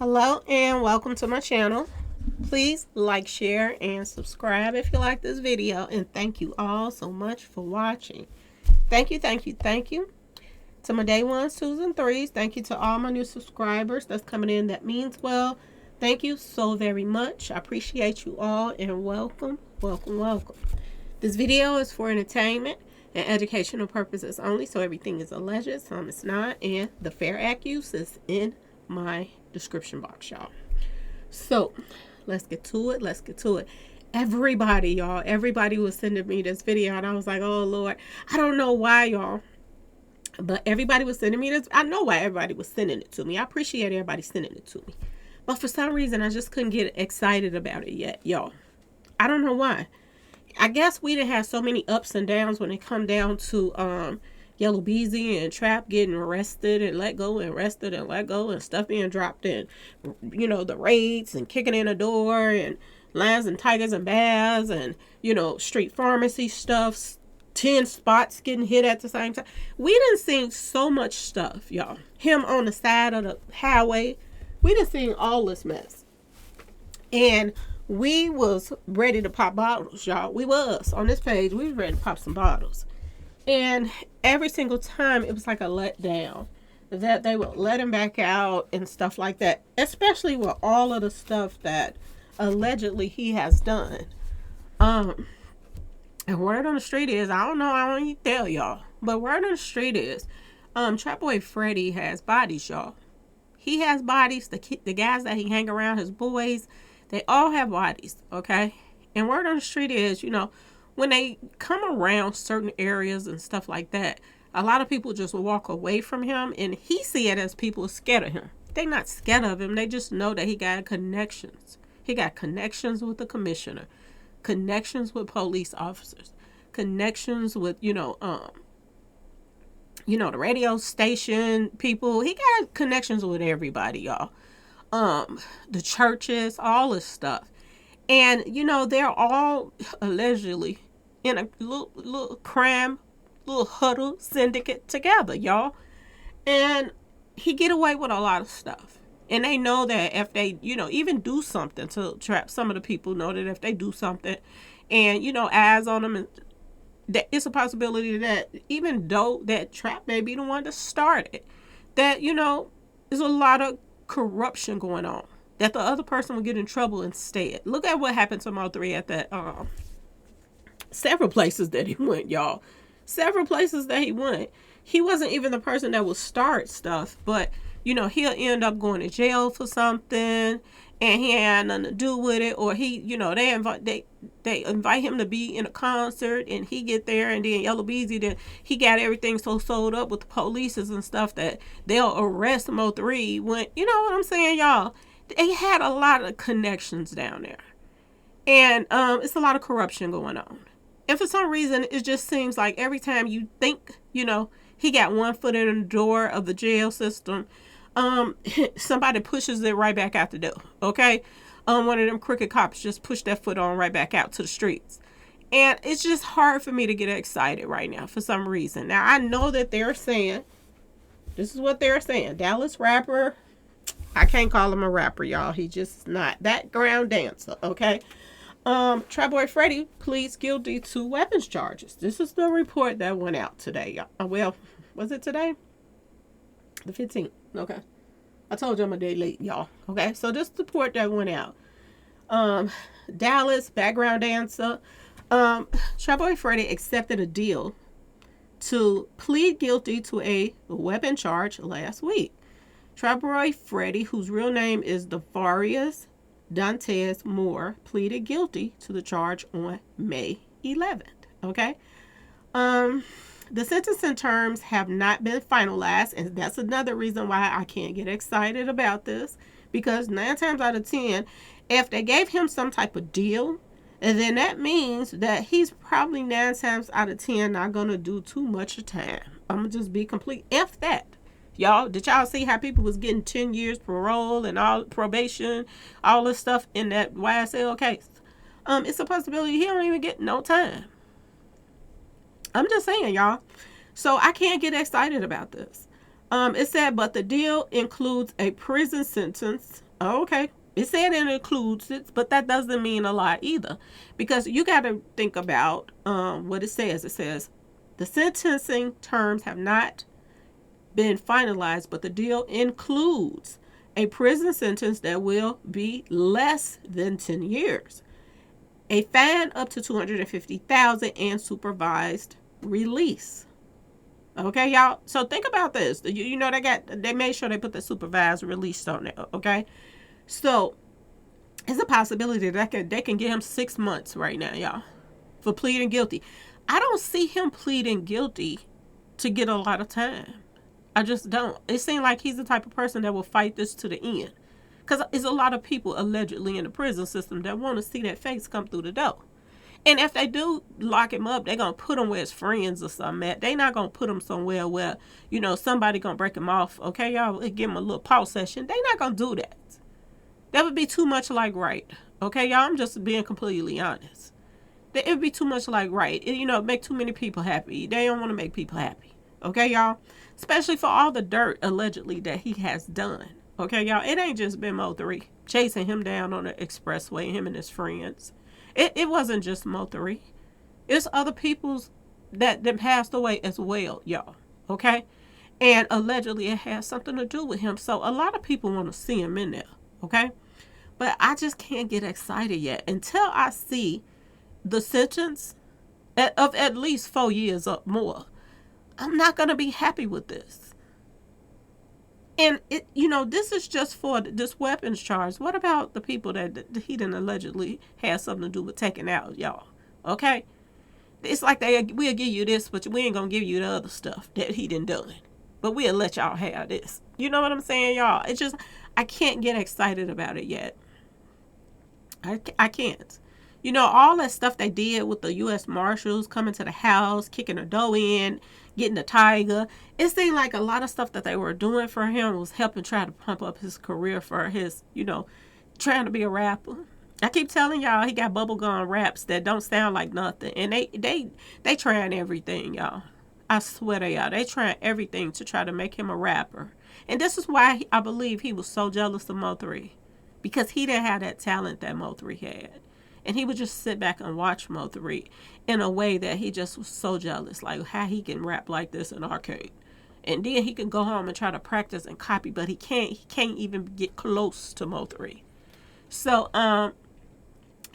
Hello and welcome to my channel. Please like, share, and subscribe if you like this video. And thank you all so much for watching. Thank you, thank you, thank you. To my day ones, twos, and threes. Thank you to all my new subscribers that's coming in. That means well. Thank you so very much. I appreciate you all and welcome, welcome, welcome. This video is for entertainment and educational purposes only, so everything is alleged, some is not, and the Fair Act use is in my description box, y'all. So let's get to it. Let's get to it. Everybody, y'all, everybody was sending me this video, and I was like, oh Lord, I don't know why, y'all, but everybody was sending me this. I know why everybody was sending it to me. I appreciate everybody sending it to me, but for some reason, I just couldn't get excited about it yet, y'all. I don't know why. I guess we didn't have so many ups and downs when it come down to Yellow Beezy and Trap getting arrested and let go and arrested and let go and stuff being dropped in, you know, the raids and kicking in the door and lions and tigers and bears and, you know, street pharmacy stuff, 10 spots getting hit at the same time. We done seen so much stuff, y'all. Him on the side of the highway. We done seen all this mess. And we was ready to pop bottles, y'all. We was on this page. We was ready to pop some bottles, and every single time it was like a letdown that they would let him back out and stuff like that. Especially with all of the stuff that allegedly he has done. And word on the street is, I don't know, I don't even tell y'all, but word on the street is, Trapboy Freddy has bodies, y'all. He has bodies. The guys that he hang around, his boys, they all have bodies, okay? And word on the street is, you know, when they come around certain areas and stuff like that, a lot of people just walk away from him, and he see it as people scared of him. They not scared of him. They just know that he got connections. He got connections with the commissioner, connections with police officers, connections with, the radio station people. He got connections with everybody, y'all. The churches, all this stuff. And, you know, they're all allegedly in a little crime, little huddle syndicate together, y'all. And he get away with a lot of stuff. And they know that if they, even do something to trap, some of the people know that if they do something and, eyes on them, and that it's a possibility that even though that Trap may be the one that started, that, there's a lot of corruption going on, that the other person will get in trouble instead. Look at what happened to Mo3 at that several places that he went, y'all. Several places that he went. He wasn't even the person that would start stuff, but he'll end up going to jail for something and he had nothing to do with it, or he, they invite him to be in a concert and he get there, and then Yellow Beezy, then he got everything so sold up with the police and stuff that they'll arrest Mo3 when, you know what I'm saying, y'all? They had a lot of connections down there. And it's a lot of corruption going on. And for some reason, it just seems like every time you think, he got one foot in the door of the jail system, somebody pushes it right back out the door, okay? One of them crooked cops just pushed that foot on right back out to the streets. And it's just hard for me to get excited right now for some reason. Now, I know that they're saying, this is what they're saying, Dallas rapper, I can't call him a rapper, y'all. He just not that ground dancer, okay? Trapboy Freddy pleads guilty to weapons charges. This is the report that went out today, y'all. Well, was it today? The 15th. Okay. I told you I'm a day late, y'all. Okay. So this report that went out. Dallas, background dancer. Trapboy Freddy accepted a deal to plead guilty to a weapon charge last week. Trapboy Freddy, whose real name is Devarius Dantes Moore, pleaded guilty to the charge on May 11th. Okay. The sentencing terms have not been finalized, and that's another reason why I can't get excited about this, because 9 times out of 10, if they gave him some type of deal, and then that means that he's probably 9 times out of 10 not going to do too much of time. I'm going to just be complete. If that. Y'all, did y'all see how people was getting 10 years parole and all probation, all this stuff in that YSL case? It's a possibility he don't even get no time. I'm just saying, y'all. So I can't get excited about this. It said, but the deal includes a prison sentence Oh, okay. It said it includes it, but that doesn't mean a lot either. Because you got to think about what it says. It says the sentencing terms have not been finalized, but the deal includes a prison sentence that will be less than 10 years, a fine up to 250,000, and supervised release. Okay, y'all. So think about this. You know they made sure they put the supervised release on there. Okay, so it's a possibility that they can get him 6 months right now, y'all, for pleading guilty. I don't see him pleading guilty to get a lot of time. I just don't. It seems like he's the type of person that will fight this to the end. Because there's a lot of people allegedly in the prison system that want to see that face come through the door. And if they do lock him up, they're going to put him where his friends or something at. They're not going to put him somewhere where, somebody going to break him off. Okay, y'all, give him a little pause session. They're not going to do that. That would be too much like right. Okay, y'all, I'm just being completely honest. It would be too much like right. Make too many people happy. They don't want to make people happy. Okay, y'all? Especially for all the dirt, allegedly, that he has done. Okay, y'all? It ain't just been Mo3 chasing him down on the expressway, him and his friends. It wasn't just Mo3. It's other people's that passed away as well, y'all. Okay? And allegedly it has something to do with him. So a lot of people want to see him in there. Okay? But I just can't get excited yet until I see the sentence of at least 4 years or more. I'm not going to be happy with this. And, this is just for this weapons charge. What about the people that he didn't allegedly have something to do with taking out, y'all? Okay? It's like we'll give you this, but we ain't going to give you the other stuff that he done done. But we'll let y'all have this. You know what I'm saying, y'all? It's just, I can't get excited about it yet. I can't. All that stuff they did with the U.S. Marshals coming to the house, kicking the door in, getting the tiger. It seemed like a lot of stuff that they were doing for him was helping try to pump up his career for his, trying to be a rapper. I keep telling y'all he got bubblegum raps that don't sound like nothing. And they trying everything, y'all. I swear to y'all. They trying everything to try to make him a rapper. And this is why I believe he was so jealous of Mo3. Because he didn't have that talent that Mo3 had. And he would just sit back and watch Mo3 in a way that he just was so jealous. Like how he can rap like this in arcade. And then he can go home and try to practice and copy. But he can't even get close to Mo3. So,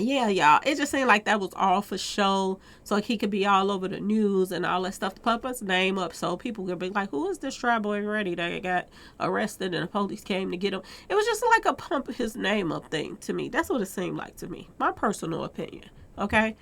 yeah, y'all. It just seemed like that was all for show. So he could be all over the news and all that stuff to pump his name up. So people could be like, who is this Trapboy already that got arrested and the police came to get him? It was just like a pump his name up thing to me. That's what it seemed like to me. My personal opinion. Okay?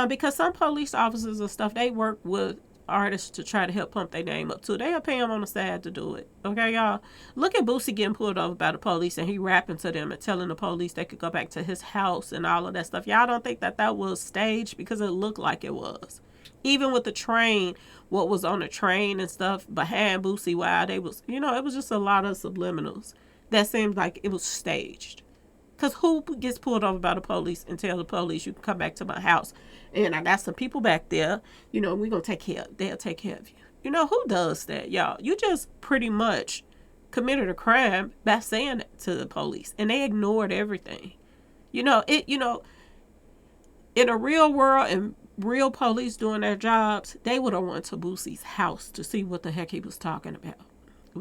Because some police officers and stuff, they work with artists to try to help pump their name up too. They'll pay them on the side to do it. Okay, y'all? Look at Boosie getting pulled over by the police and he rapping to them and telling the police they could go back to his house and all of that stuff. Y'all don't think that was staged? Because it looked like it was. Even with the train, what was on the train and stuff behind Boosie while they was, it was just a lot of subliminals. That seemed like it was staged. Because who gets pulled over by the police and tell the police you can come back to my house and I got some people back there, we're going to take care of, they'll take care of you. Who does that, y'all? You just pretty much committed a crime by saying that to the police and they ignored everything. In a real world and real police doing their jobs, they would have went to Boosie's house to see what the heck he was talking about.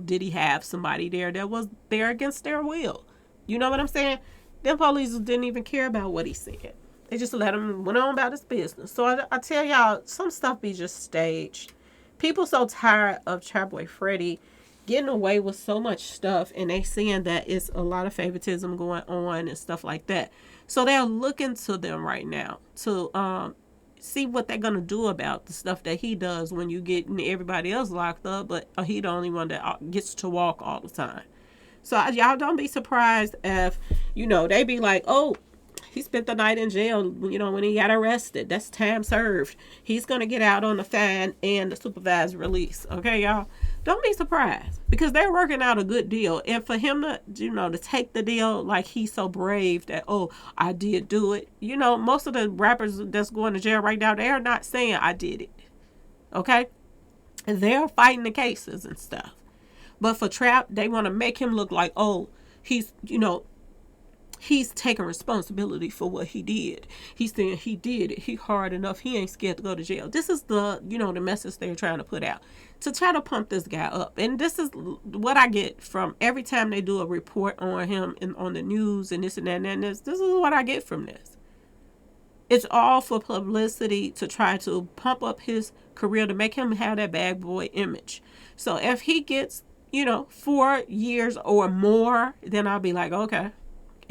Did he have somebody there that was there against their will? You know what I'm saying? Them police didn't even care about what he said. They just let him went on about his business. So I tell y'all, some stuff be just staged. People so tired of Trapboy Freddy getting away with so much stuff, and they seeing that it's a lot of favoritism going on and stuff like that. So they're looking to them right now to see what they're gonna do about the stuff that he does when you get everybody else locked up, but he the only one that gets to walk all the time. So y'all don't be surprised if, they be like, oh, he spent the night in jail, when he got arrested. That's time served. He's going to get out on the fine and the supervised release. Okay, y'all? Don't be surprised because they're working out a good deal. And for him to, to take the deal like he's so brave that, oh, I did do it. Most of the rappers that's going to jail right now, they are not saying I did it. Okay? And they're fighting the cases and stuff. But for Trap, they want to make him look like, oh, he's, he's taking responsibility for what he did. He's saying he did it. He hard enough. He ain't scared to go to jail. This is the, the message they're trying to put out to try to pump this guy up. And this is what I get from every time they do a report on him and on the news and this and that and this. This is what I get from this. It's all for publicity to try to pump up his career to make him have that bad boy image. So if he gets, 4 years or more, then I'll be like, okay.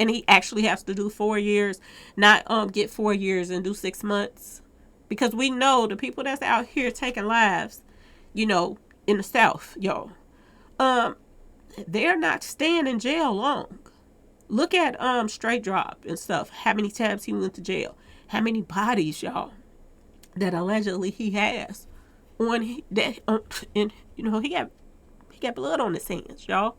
And he actually has to do 4 years, not get 4 years and do 6 months. Because we know the people that's out here taking lives, in the South, y'all, they're not staying in jail long. Look at Straight Drop and stuff. How many times he went to jail. How many bodies, y'all, that allegedly he has on that, and he got blood on his hands, y'all.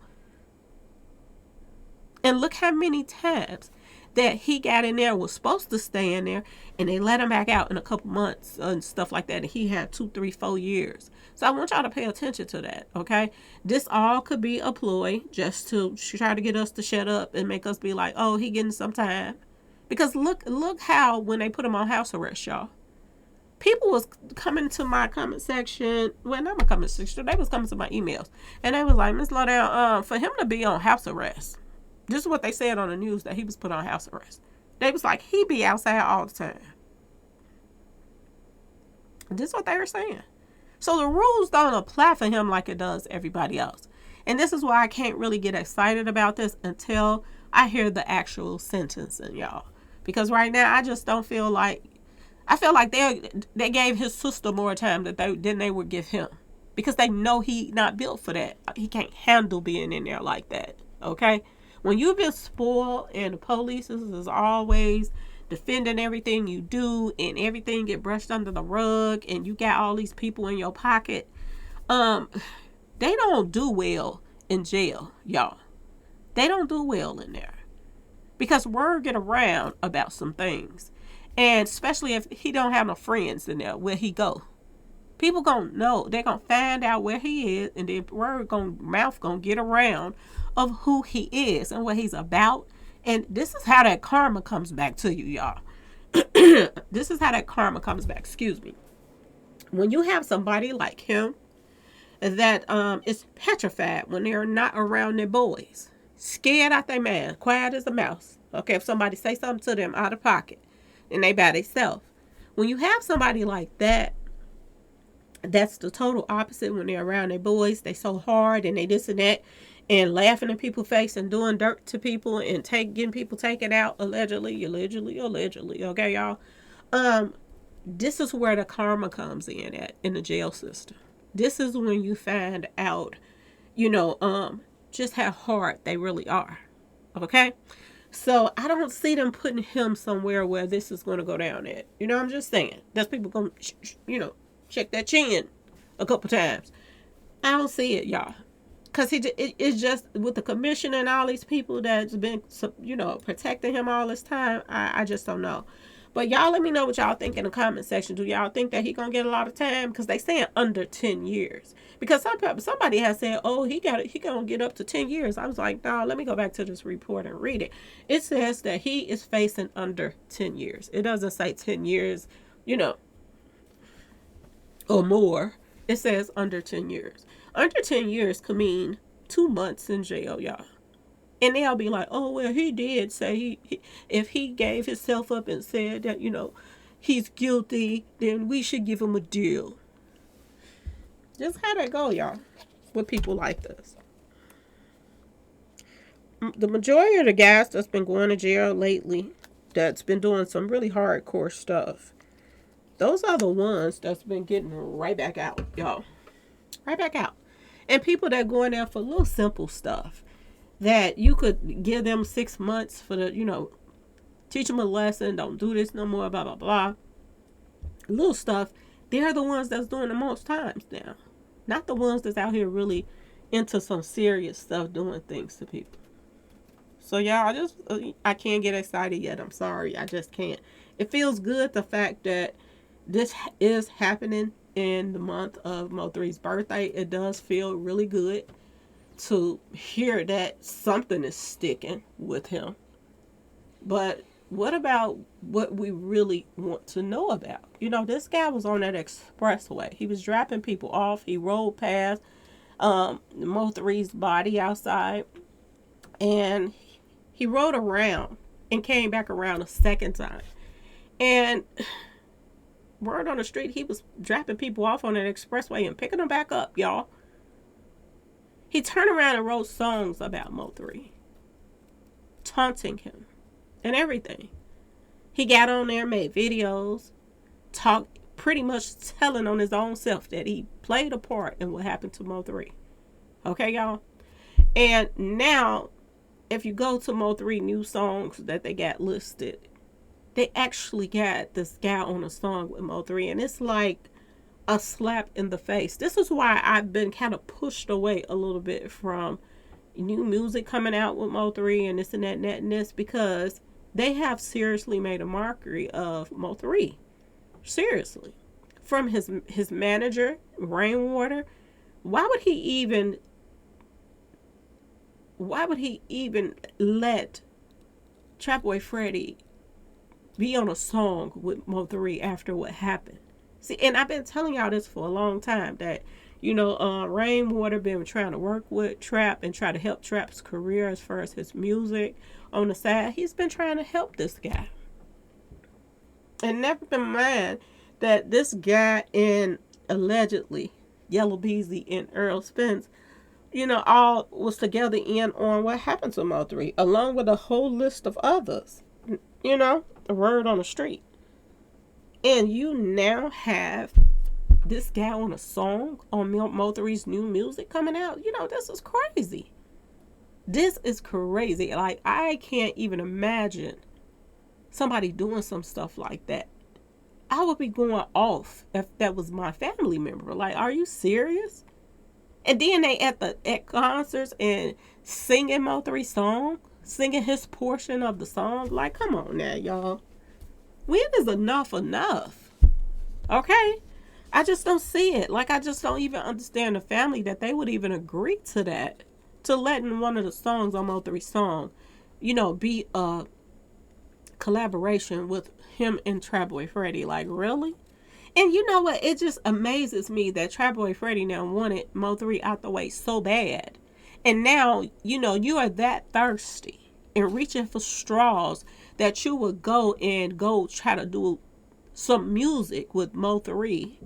And look how many times that he got in there, was supposed to stay in there, and they let him back out in a couple months and stuff like that. And he had 2, 3, 4 years. So I want y'all to pay attention to that, okay? This all could be a ploy just to try to get us to shut up and make us be like, oh, he getting some time. Because look how when they put him on house arrest, y'all, people was coming to my comment section. Well, not my comment section. They was coming to my emails, and they was like, Miss Lawdell, for him to be on house arrest. This is what they said on the news, that he was put on house arrest. They was like, he be outside all the time. This is what they were saying. So the rules don't apply for him like it does everybody else. And this is why I can't really get excited about this until I hear the actual sentencing, y'all. Because right now, I just don't feel like, I feel like they gave his sister more time than they would give him. Because they know he not built for that. He can't handle being in there like that, okay? When you've been spoiled and the police is always defending everything you do and everything get brushed under the rug and you got all these people in your pocket, they don't do well in jail, y'all. They don't do well in there. Because word get around about some things. And especially if he don't have no friends in there, where he go. People gonna know. They're gonna find out where he is, and then mouth gonna get around of who he is and what he's about. And this is how that karma comes back to you, y'all. This is how that karma comes back. Excuse me. When you have somebody like him that is petrified when they're not around their boys, scared out their man, quiet as a mouse. Okay, if somebody say something to them out of pocket, and they by themselves. When you have somebody like that, that's the total opposite. When they're around their boys, they so hard and they this and that, and laughing in people's face and doing dirt to people and getting people taken out allegedly. Okay, y'all. This is where the karma comes in in the jail system. This is when you find out, just how hard they really are. Okay? So I don't see them putting him somewhere where this is going to go down at. I'm just saying. There's people going to, check that chin a couple times. I don't see it, y'all. Because it's just with the commissioner and all these people that's been, protecting him all this time, I just don't know. But y'all let me know what y'all think in the comment section. Do y'all think that he going to get a lot of time? Because they saying under 10 years. Because somebody has said, oh, he going to get up to 10 years. I was like, no, let me go back to this report and read it. It says that he is facing under 10 years. It doesn't say 10 years, or more. It says under 10 years. Under 10 years could mean 2 months in jail, y'all. And they'll be like, oh, well, he did say he if he gave himself up and said that, he's guilty, then we should give him a deal. Just how that go, y'all, with people like this. The majority of the guys that's been going to jail lately, that's been doing some really hardcore stuff, those are the ones that's been getting right back out, y'all. Right back out. And people that go in there for little simple stuff that you could give them 6 months for the, teach them a lesson, don't do this no more, blah, blah, blah. Little stuff, they're the ones that's doing the most times now. Not the ones that's out here really into some serious stuff, doing things to people. So, y'all, I can't get excited yet. I'm sorry. I just can't. It feels good, the fact that this is happening in the month of Mo3's birthday. It does feel really good to hear that something is sticking with him. But what about what we really want to know about? You know, this guy was on that expressway. He was dropping people off. He rolled past Mo3's body outside, and he rode around and came back around a second time. And word on the street, he was dropping people off on that expressway and picking them back up, y'all. He turned around and wrote songs about Mo3, taunting him and everything. He got on there, made videos, talked, pretty much telling on his own self that he played a part in what happened to Mo3. Okay, y'all? And now, if you go to Mo3 new songs that they got listed, they actually got this guy on a song with Mo3, and it's like a slap in the face. This is why I've been kind of pushed away a little bit from new music coming out with Mo3 and this and that and that and this, because they have seriously made a mockery of Mo3. Seriously. From his manager, Rainwater. Why would he even let Trapboy Freddy be on a song with Mo3 after what happened? See, and I've been telling y'all this for a long time, that, you know, Rainwater been trying to work with Trap and try to help Trap's career as far as his music on the side. He's been trying to help this guy. And never been mind that this guy and allegedly Yellow Beezy and Earl Spence, you know, all was together in on what happened to Mo3, along with a whole list of others. You know, a word on the street. And you now have this guy on a song on Mo3's new music coming out. You know, this is crazy. This is crazy. Like, I can't even imagine somebody doing some stuff like that. I would be going off if that was my family member. Like, are you serious? And then they at concerts and singing Mo3's song, singing his portion of the song. Like, come on now, y'all. When is enough enough? Okay? I just don't see it. Like, I just don't even understand the family that they would even agree to that. To letting one of the songs on Mo3's song, you know, be a collaboration with him and Trapboy Freddy. Like, really? And you know what? It just amazes me that Trapboy Freddy now wanted Mo3 out the way so bad. And now, you know, you are that thirsty and reaching for straws that you would go try to do some music with Mo3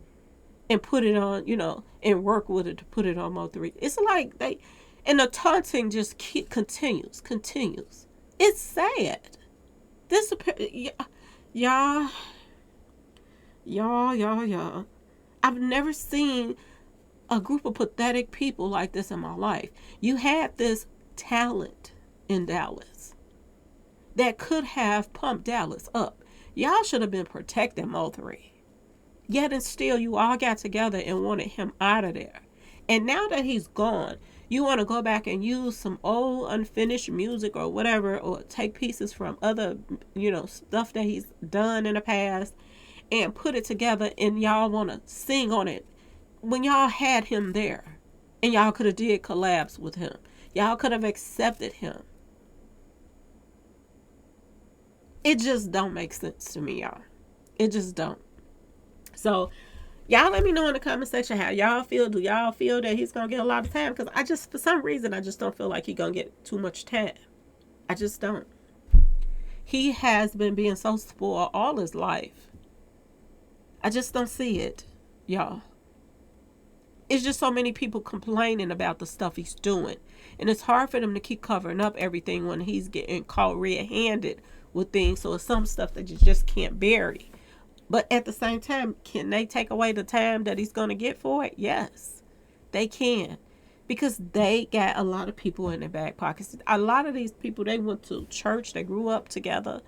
and put it on, you know, and work with it to put it on Mo3. It's like and the taunting just continues. It's sad. This, y'all. I've never seen a group of pathetic people like this in my life. You had this talent in Dallas that could have pumped Dallas up. Y'all should have been protecting Mo3. Yet and still, you all got together and wanted him out of there. And now that he's gone, you want to go back and use some old unfinished music or whatever, or take pieces from other, you know, stuff that he's done in the past and put it together, and y'all want to sing on it when y'all had him there and y'all could have did collabs with him. Y'all could have accepted him. It just don't make sense to me, y'all. It just don't. So y'all let me know in the comment section how y'all feel. Do y'all feel that he's going to get a lot of time? Because for some reason, I just don't feel like he's going to get too much time. I just don't. He has been being so spoiled all his life. I just don't see it, y'all. It's just so many people complaining about the stuff he's doing. And it's hard for them to keep covering up everything when he's getting caught red-handed with things. So it's some stuff that you just can't bury. But at the same time, can they take away the time that he's going to get for it? Yes, they can. Because they got a lot of people in their back pockets. A lot of these people, they went to church, they grew up together,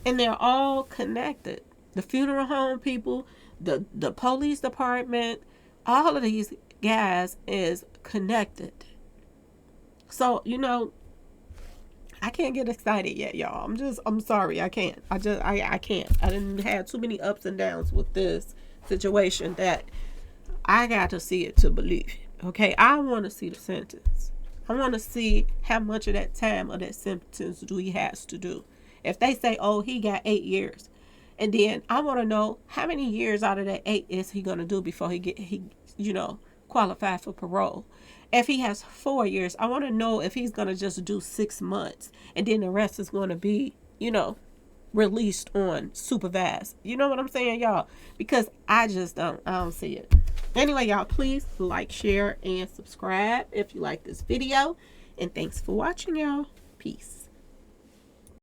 and they're all connected. The funeral home people, the police department, all of these guys is connected. So, you know, I can't get excited yet, y'all. I'm sorry, I can't. I can't. I didn't have too many ups and downs with this situation that I got to see it to believe it. Okay, I want to see the sentence. I want to see how much of that time or that sentence do he has to do. If they say, oh, he got 8 years, and then I want to know how many years out of that 8 is he going to do before he qualify for parole. If he has 4 years, I want to know if he's going to just do 6 months and then the rest is going to be, released on supervised. You know what I'm saying, y'all? Because I don't see it. Anyway, y'all, please like, share, and subscribe if you like this video. And thanks for watching, y'all. Peace.